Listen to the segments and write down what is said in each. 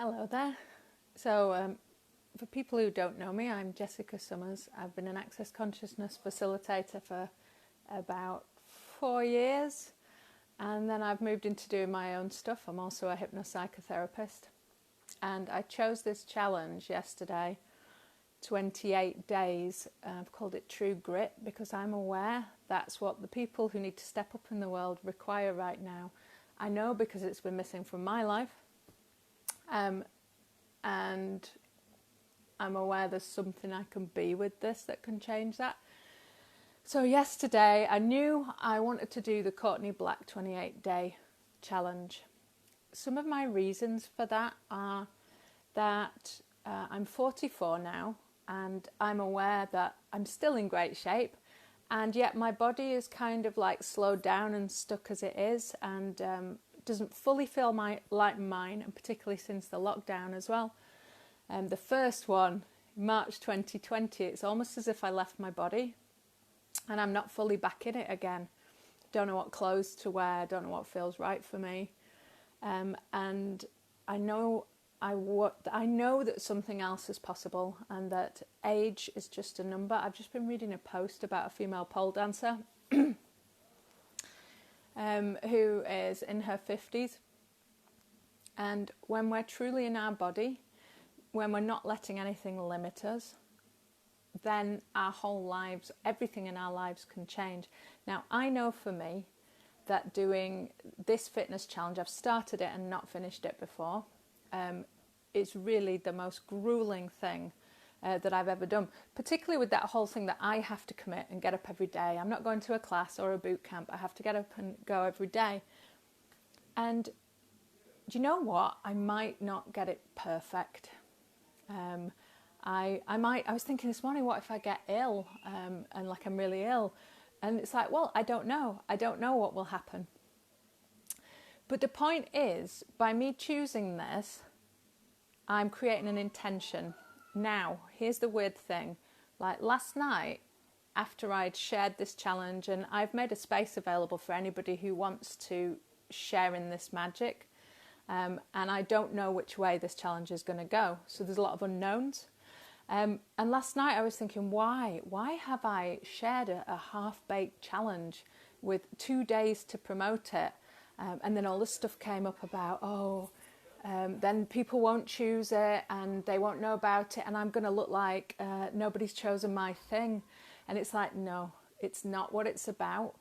Hello there. So, for people who don't know me, I'm Jessica Summers. I've been an Access Consciousness facilitator for about 4 years, and then I've moved into doing my own stuff. I'm also a hypnopsychotherapist, and I chose this challenge yesterday, 28 days. I've called it True Grit because I'm aware that's what the people who need to step up in the world require right now. I know because it's been missing from my life. And I'm aware there's something I can be with this that can change that. So yesterday I knew I wanted to do the Courtney Black 28-day challenge. Some of my reasons for that are that I'm 44 now, and I'm aware that I'm still in great shape, and yet my body is kind of like slowed down and stuck as it is, and doesn't fully feel like mine, and particularly since the lockdown as well. The first one, March 2020, it's almost as if I left my body and I'm not fully back in it again. Don't know what clothes to wear, don't know what feels right for me. And I know that something else is possible, and that age is just a number. I've just been reading a post about a female pole dancer who is in her 50s. And when we're truly in our body, when we're not letting anything limit us, then our whole lives, everything in our lives can change. Now, I know for me that doing this fitness challenge, I've started it and not finished it before, is really the most grueling thing that I've ever done, particularly with that whole thing that I have to commit and get up every day. I'm not going to a class or a boot camp. I have to get up and go every day. And do you know what? I might not get it perfect. I was thinking this morning, what if I get ill and like I'm really ill? And it's like, well, I don't know what will happen. But the point is, by me choosing this, I'm creating an intention. Now, here's the weird thing. Like last night, after I'd shared this challenge, and I've made a space available for anybody who wants to share in this magic, and I don't know which way this challenge is going to go. So there's a lot of unknowns. And last night I was thinking, why have I shared a half-baked challenge with 2 days to promote it? And then all this stuff came up about, then people won't choose it and they won't know about it, and I'm going to look like nobody's chosen my thing. And it's like, no, it's not what it's about,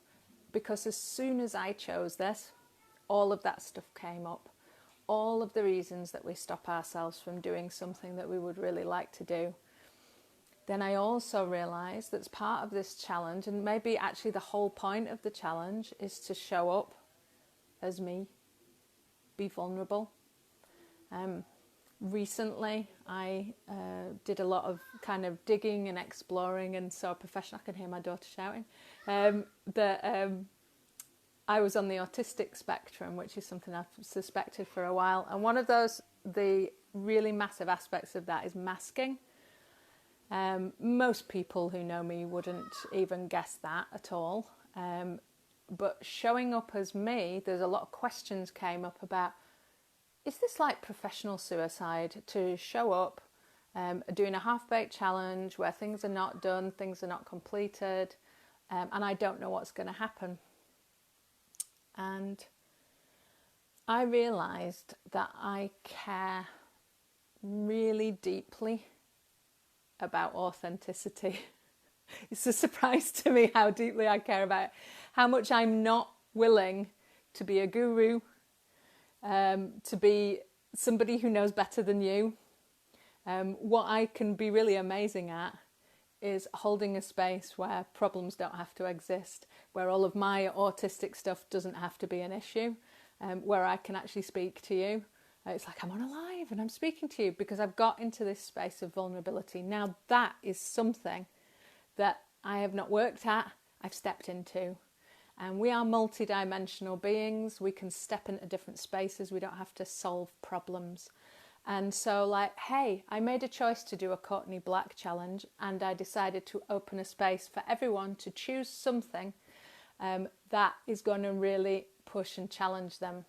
because as soon as I chose this, all of that stuff came up. All of the reasons that we stop ourselves from doing something that we would really like to do. Then I also realised that's part of this challenge, and maybe actually the whole point of the challenge is to show up as me, be vulnerable. Recently I did a lot of kind of digging and exploring, and saw a professional, I can hear my daughter shouting, that I was on the autistic spectrum, which is something I've suspected for a while. And one of the really massive aspects of that is masking. Most people who know me wouldn't even guess that at all. But showing up as me, there's a lot of questions came up about, is this like professional suicide to show up doing a half-baked challenge where things are not done, things are not completed, and I don't know what's going to happen. And I realised that I care really deeply about authenticity. It's a surprise to me how deeply I care about it, how much I'm not willing to be a guru, to be somebody who knows better than you. What I can be really amazing at is holding a space where problems don't have to exist, where all of my autistic stuff doesn't have to be an issue, where I can actually speak to you. It's like I'm on a live and I'm speaking to you because I've got into this space of vulnerability. Now that is something that I have not worked at, I've stepped into. And we are multi-dimensional beings. We can step into different spaces. We don't have to solve problems. And so like, hey, I made a choice to do a Courtney Black challenge, and I decided to open a space for everyone to choose something that is going to really push and challenge them.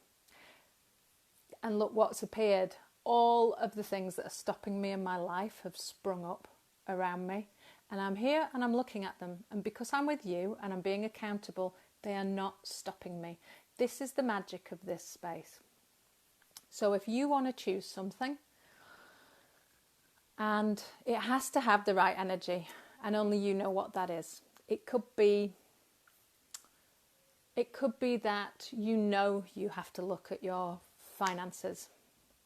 And look what's appeared. all of the things that are stopping me in my life have sprung up around me. And I'm here and I'm looking at them. And because I'm with you and I'm being accountable, they are not stopping me. This is the magic of this space. So if you want to choose something, and it has to have the right energy, and only you know what that is. It could be that you have to look at your finances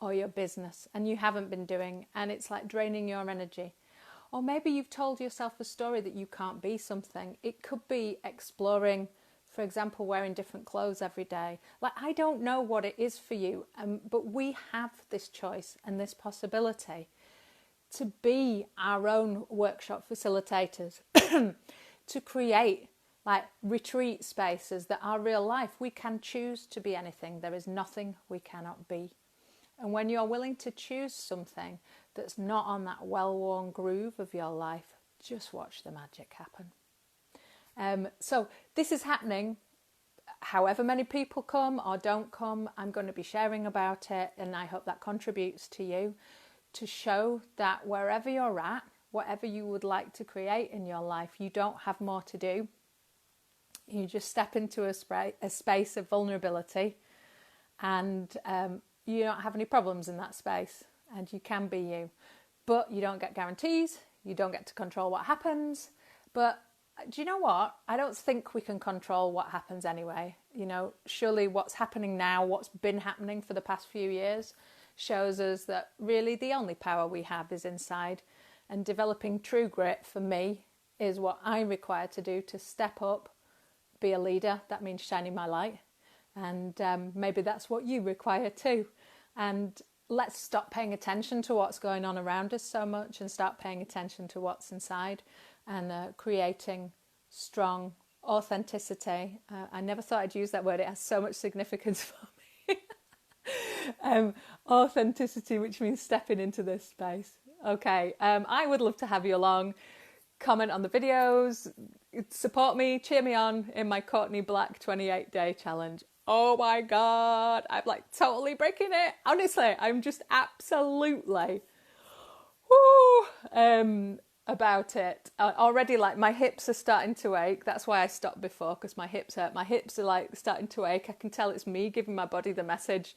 or your business and you haven't been doing, and it's like draining your energy. Or maybe you've told yourself a story that you can't be something. It could be exploring, for example, wearing different clothes every day. Like, I don't know what it is for you, but we have this choice and this possibility to be our own workshop facilitators, to create like retreat spaces that are real life. We can choose to be anything. There is nothing we cannot be. And when you're willing to choose something that's not on that well-worn groove of your life, just watch the magic happen. So this is happening. However many people come or don't come, I'm going to be sharing about it, and I hope that contributes to you, to show that wherever you're at, whatever you would like to create in your life, you don't have more to do. You just step into a space of vulnerability, and you don't have any problems in that space, and you can be you. But you don't get guarantees, you don't get to control what happens. But do you know what? I don't think we can control what happens anyway. You know, surely what's happening now, what's been happening for the past few years, shows us that really the only power we have is inside. And developing true grit for me is what I require to do to step up, be a leader. That means shining my light. And maybe that's what you require too. And let's stop paying attention to what's going on around us so much and start paying attention to what's inside, and creating strong authenticity. I never thought I'd use that word. It has so much significance for me. Authenticity, which means stepping into this space. Okay, I would love to have you along. Comment on the videos, support me, cheer me on in my Courtney Black 28-day challenge. Oh my God, I'm like totally breaking it. Honestly, I'm just absolutely about it. Already, like, my hips are starting to ache. That's why I stopped before, because my hips hurt. My hips are like starting to ache. I can tell it's me giving my body the message.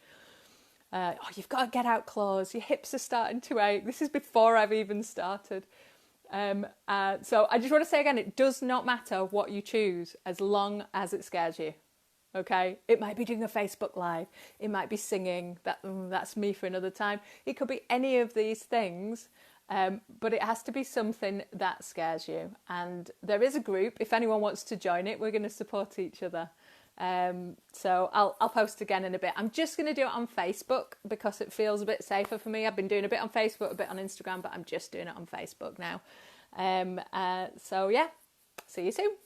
You've got to get out clothes. Your hips are starting to ache. This is before I've even started. So I just want to say again, it does not matter what you choose as long as it scares you. Okay, it might be doing a Facebook Live. It might be singing. That's me for another time. It could be any of these things, but it has to be something that scares you. And there is a group. If anyone wants to join it, we're going to support each other. So I'll post again in a bit. I'm just going to do it on Facebook because it feels a bit safer for me. I've been doing a bit on Facebook, a bit on Instagram, but I'm just doing it on Facebook now. So yeah, see you soon.